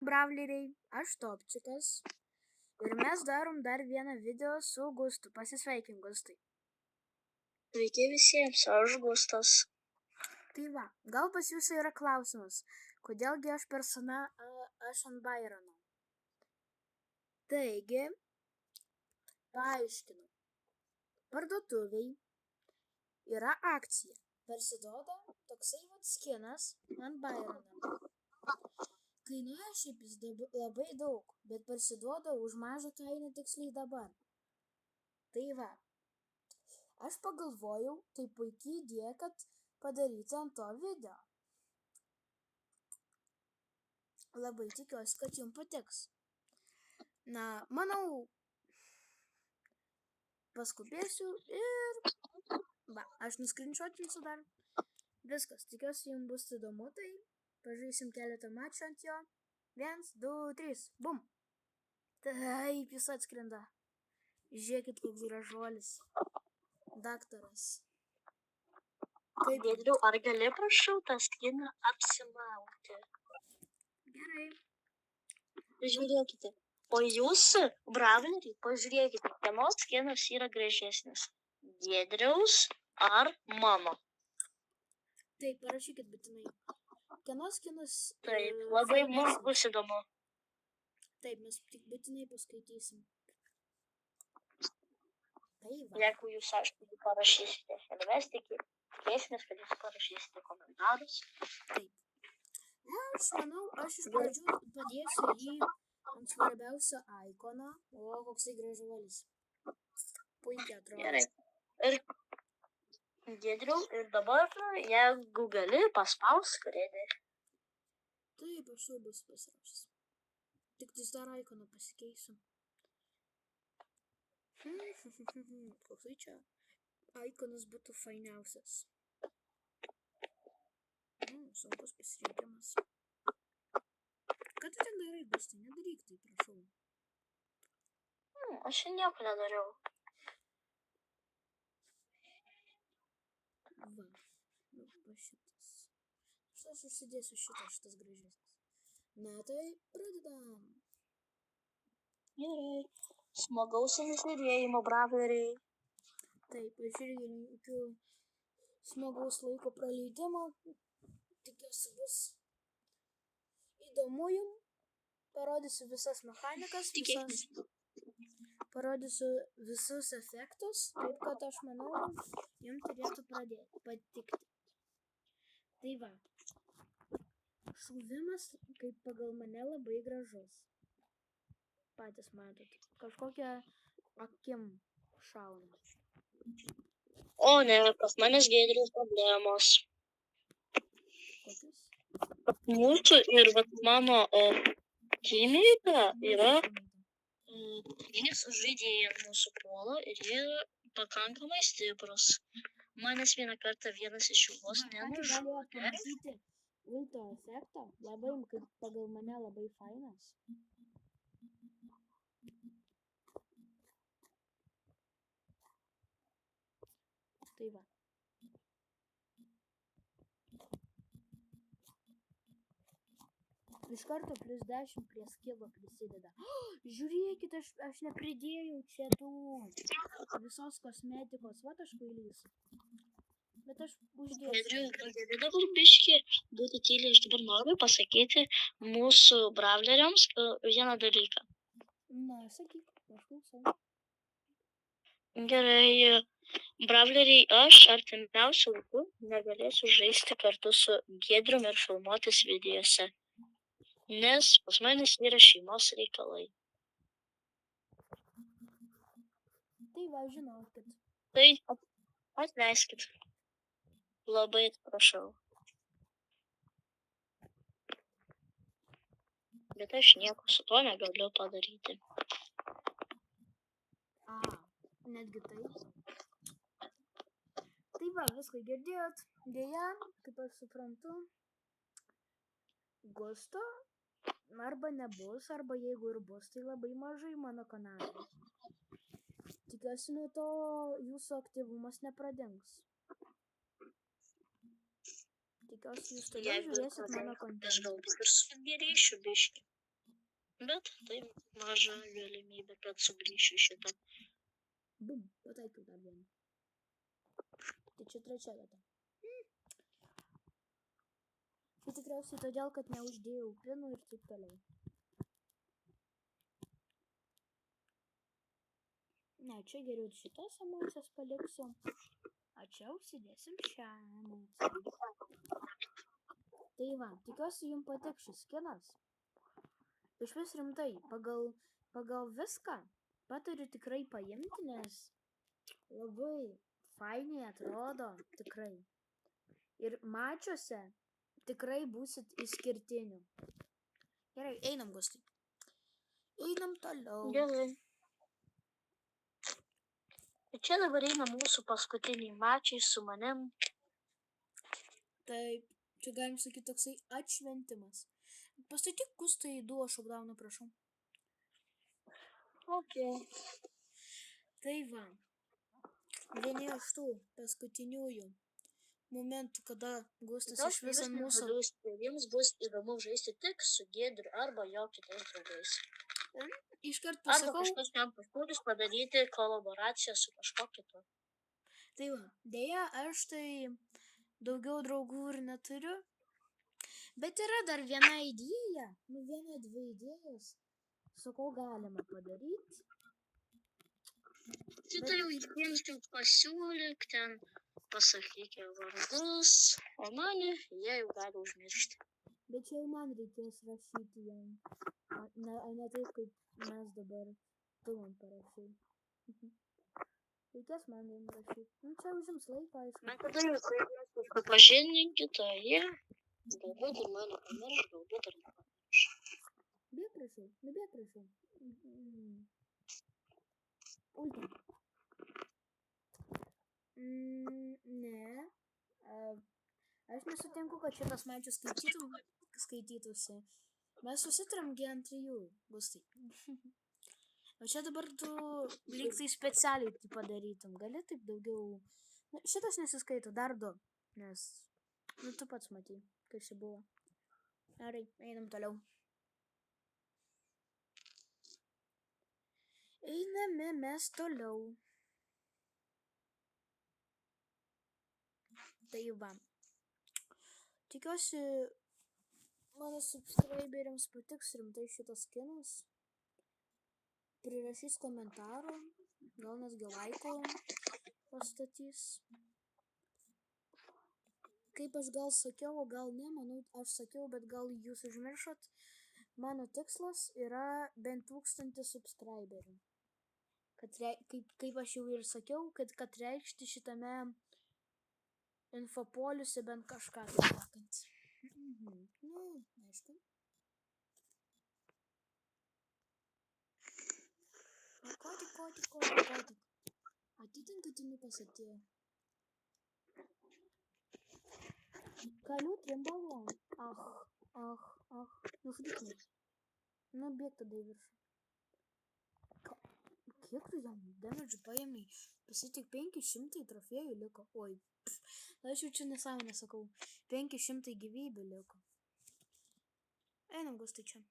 bravleriai, aš Topčikas. Ir mes darom dar vieną video su Gustu. Pasisveikink, Gustai. Sveiki visiems, aš Gustas. Tai va, gal pas jūsų yra klausimas, kodėlgi aš aš ant Bairono. Taigi, paaiškinu. Parduotuviai yra akcija. Parsiduoda toksai skinas ant Bairono. Kainuoja šiaip jis labai daug, bet parsiduoda už mažą kainą tiksliai dabar. Tai va, aš pagalvojau, tai puikiai idėja, kad padaryti ant to video. Labai tikiuosi, kad jums patiks. Na, manau, paskubėsiu ir va, aš nuskrinšotinsiu dar. Viskas, tikiuosi jums bus įdomu, tai pažaisim keletą mačų ant jo. 1, 2, 3, bum. Taip, jis atskrenda. Žiūrėkit, koks gražuolis. Daktaras. Giedriau, ar gali prašau tą skiną apsimauti? Gerai. Žiūrėkite, o jūs, bravleriai, pažiūrėkite, kieno skinas yra gražesnis. Giedriaus ar mano? Taip, parašykit būtinai. Kieno skinas... Taip, labai mums bus įdomu. Taip, mes tik būtinai paskaitysim. Tai va. Jeigu jūs, aišku, parašysite, ir mes tikėsimės, kad jūs parašysite komentarus. Taip. Aš manau, aš iš pradžių padėsiu jį ant svarbiausio ikono. O, koksai gražuolis. Puikiai atrodo. Gerai. Ir Giedriau, ir dabar, jeigu gali, paspausk redį. Taip, aš jau bus pasirašęs. Tik tais dar ikoną pasikeisiu. Koksai čia ikonas būtų fainiausias. Sunkus pasirinkimas. Ką tu ten darai, Gustai? Nedaryk tai, prašau. Aš nieko nedariau. Va šitas. Aš užsidėsiu šitas gražesnis. Na tai pradedam. Gerai. Smagaus žiūrėjimo, bravleriai. Taip, aš irgi linkiu smagaus laiko praleidimo. Tikiuosi bus įdomu jums. Parodysiu visas mechanikas, parodysiu visus efektus, taip kad aš manau, jums turėtų patikti. Tai va, šuvimas, kaip pagal mane, labai gražus. Patys matot, kažkokia akim šauna. O ne, pas manęs Giedriaus problemos. Kokius? Mūsų ir mano chemika yra 3 žaidėjai mūsų polo ir jie pakankamai stiprus. Manęs vieną kartą vienas iš jų vos nenužudė. Pamatyti ulto efektą, labai, kaip pagal mane, labai fainas. Tai va. Iš karto plus 10 prie skilo prisideda. Žiūrėkit, aš nepridėjau čia tų visos kosmetikos. Va aš kvailys. Bet aš uždėsiu. Giedriu, dabar biškį būti tyliai, aš dabar noriu pasakyti mūsų bravleriams vieną dalyką. Na, sakyk, aš klausau. Gerai, bravleriai, aš artimiausiu laiku negalėsiu žaisti kartu su Giedrium ir filmuotis videose, nes pas manęs yra šeimos reikalai. Tai va, žinokit. Tai atleiskit. Labai atsiprašau. Bet aš nieko su to negaliu padaryti. Netgi tai. Tai va, viską girdėjot. Deja, kaip aš suprantu, Gusto arba nebus, arba jeigu ir bus, tai labai mažai mano kanale. Tikiuosi, nuo to jūsų aktyvumas nepradings. Tikiuosi, jūs toliau žiūrėsit mano kontentą. Aš galbūt ir sugerėšiu biškį. Bet tai maža galimybė, kad sugrįšiu šitą. Bum, pataikiau dar vieną. Tai čia trečia vieta. Tai tikriausiai todėl, kad neuždėjau pinų ir taip toliau. Ne, čia geriau šitas emocijas paliksiu. O čia užsidėsim šią emociją. Tai va, tikiuosi jums patiks šis skinas. Iš vis rimtai, pagal viską patariu tikrai paimti, nes labai fainiai atrodo tikrai. Ir mačiuose tikrai būsit išskirtinių. Gerai, einam, Gustai. Einam toliau. Gerai. Ir čia dabar eina mūsų paskutiniai mačiai su manim. Taip, čia galim sakyti toksai atšventimas. Pastatyk Gustai duo šokdauną, prašau. Ok. Tai va, vieni iš tų paskutiniųjų momentų, kada Gustas iš viso mūsų... Jums bus įdomu žaisti tik su Giedriu arba jo kitais draugais. Iškart Arba pasakau... kažkas jam pasiūlys padaryti kolaboraciją su kažko kitu. Tai va, dėja, aš tai daugiau draugų ir neturiu. Bet yra dar viena idėja, viena, dvi idėjos, su ko galima padaryti. Šitą jau jiems jau pasiūlyk, ten pasakykė vardus, o mane jie jau gali užmiršti. Bet čia jau man reikės rašyti jam. Ne taip, kaip mes dabar tu man parašai. Reikės man jam rašyti. Čia užims laiko, aišku. Man tada jūs pažininkite, tai jie galbūt ir mane pamirš, galbūt ir nepamirš. Bėk prašau. Ultim. Ne. Aš nesutinku, kad šitas mačius skaitytųsi. Mes susitaram ant 3, Gustai. O čia dabar tu lyg tai specialiai tai padarytum. Gali taip daugiau... Šitas nesiskaito, dar 2. Nes... tu pats matai, kaip čia buvo. Gerai, einam toliau. Einame mes toliau. Tai va. Tikiuosi, mano subscriberiams patiks rimtai šitas skinas. Prirašys komentarų, gal nesgi laiko pastatys. Kaip aš gal sakiau, o gal ne, manau, aš sakiau, bet gal jūs užmiršot. Mano tikslas yra bent 1000 subscriberių. Kaip aš jau ir sakiau, kad reikšti šitame infopoliuose bent kažką tai sakant. Aišku. Котик. Atitinka tini pasatėjo. Kaliu 3 balonų. Ach. Nužudykime. Bėg tada į viršų. Kiek tu jam damage paėmei? Pasi tik 500 trofėjų liko. Oi, aš jau čia nesąmonę sakau. 500 gyvybių liko. Einam, Gustai, čia.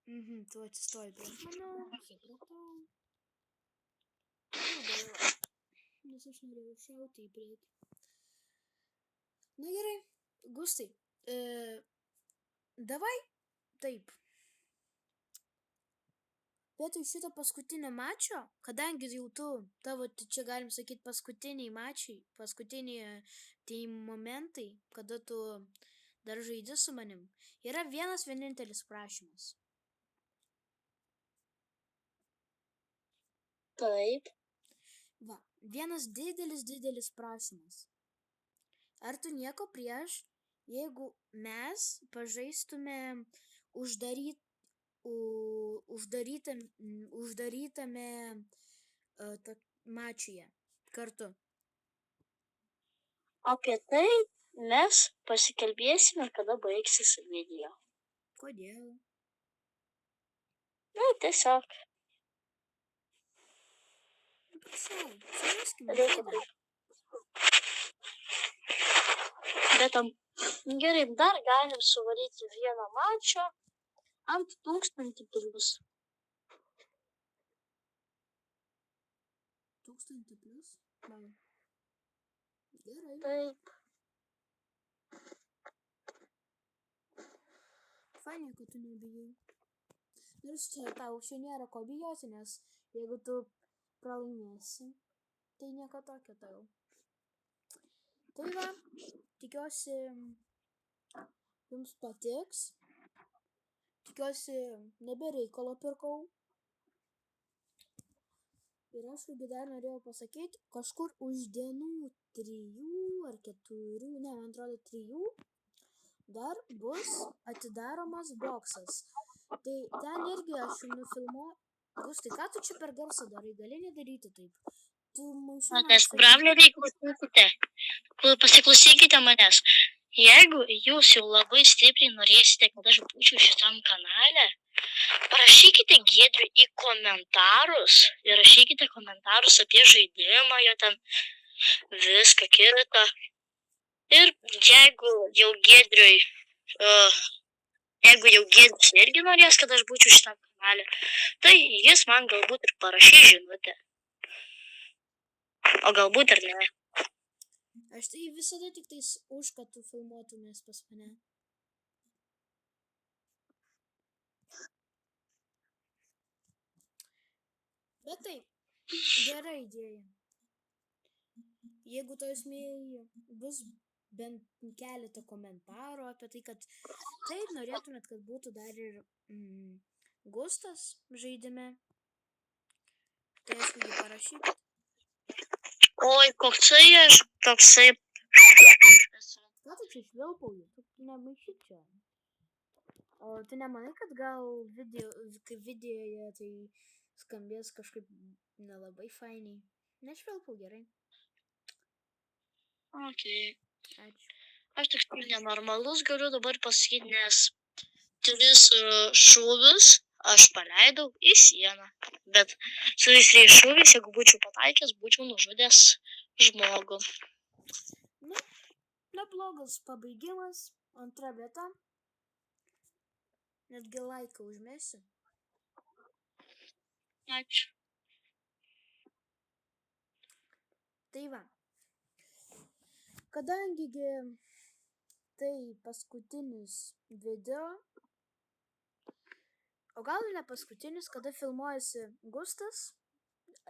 Tu atsistoji prieš mane. Supratau. Nes aš norėjau šauti į priekį. Na gerai, Gustai. Davai taip. Vietoj šito paskutinio mačo, kadangi jau tavo, čia galim sakyti, paskutiniai mačiai, paskutiniai tai momentai, kada tu dar žaidi su manim, yra vienas vienintelis prašymas. Taip. Va, vienas didelis prašymas. Ar tu nieko prieš, jeigu mes pažaistume uždarytame mačiuje kartu? Apie tai mes pasikalbėsime, kada baigsis video. Kodėl? Tiesiog. Bet gerai, dar galim suvaryti vieną mačą. Ant 1000 plius. 1000 plius? Vau. Gerai. Taip. Fainai, kad tu nebijai. Nors čia tau čia nėra ko bijoti, nes jeigu tu pralaimėsi, tai nieko tokio tau. Tai va, tikiuosi jums patiks. Tikiuosi nebereikalo pirkau. Ir aš irgi dar norėjau pasakyti, kažkur už dienų 3 ar 4, ne, man atrodo 3, dar bus atidaromas boksas. Tai ten irgi aš nufilmuoju. Gustai, ką tu čia per garsą darai? Gali nedaryti taip. Tu Matęs, bravleriai, pasiklausykite manęs. Jeigu jūs jau labai stipriai norėsite, kad aš būčiau šitam kanale, parašykite Giedriui į komentarus ir rašykite komentarus apie žaidimą, jo ten viską kitą. Ir jeigu jau Giedrius irgi norės, kad aš būčiau šitam kanale, tai jis man galbūt ir parašys žinutę. O galbūt ir ne. Aš tai visada tik tais už, kad tu filmuotumės pas mane. Bet taip, gera idėja. Jeigu to esmėje bus bent keletą komentarų apie tai, kad taip norėtumėt, kad būtų dar ir Gustas žaidime, tai aišku, jį parašykit. Oi, koksai aš toksai. Ką tu čia švilpauji? Tu nemaišyk čia. O tu nemanai, kad gal kaip videoje tai skambės kažkaip nelabai fainiai? Nešvilpau, gerai. Okay. Ačiū. Aš tik nenormalus galiu dabar pasakyti, nes 3 šūvius aš paleidau į sieną. Bet su 3 šūviais, jeigu būčiau pataikęs, būčiau nužudęs žmogų. Nu, neblogas pabaigimas. Antra vieta. Netgi laiką užmesiu. Ačiū. Tai va. Kadangi tai paskutinis video, o gal ne paskutinis, kada filmuojasi Gustas,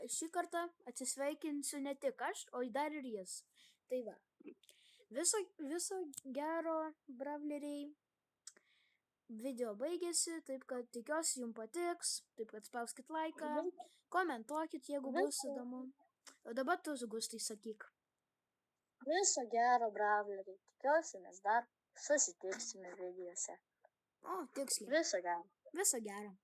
šį kartą atsisveikinsiu ne tik aš, o dar ir jis. Tai va. Viso gero, bravleriai. Video baigėsi, taip kad tikiuosi jums patiks, taip kad spauskit laiką, komentuokit, jeigu bus įdomu. O dabar tu, Gustai, sakyk. Viso gero, bravleriai. Tikiuosi, mes dar susitiksime videose. O, tiksliai. Viso gero. Viso gero.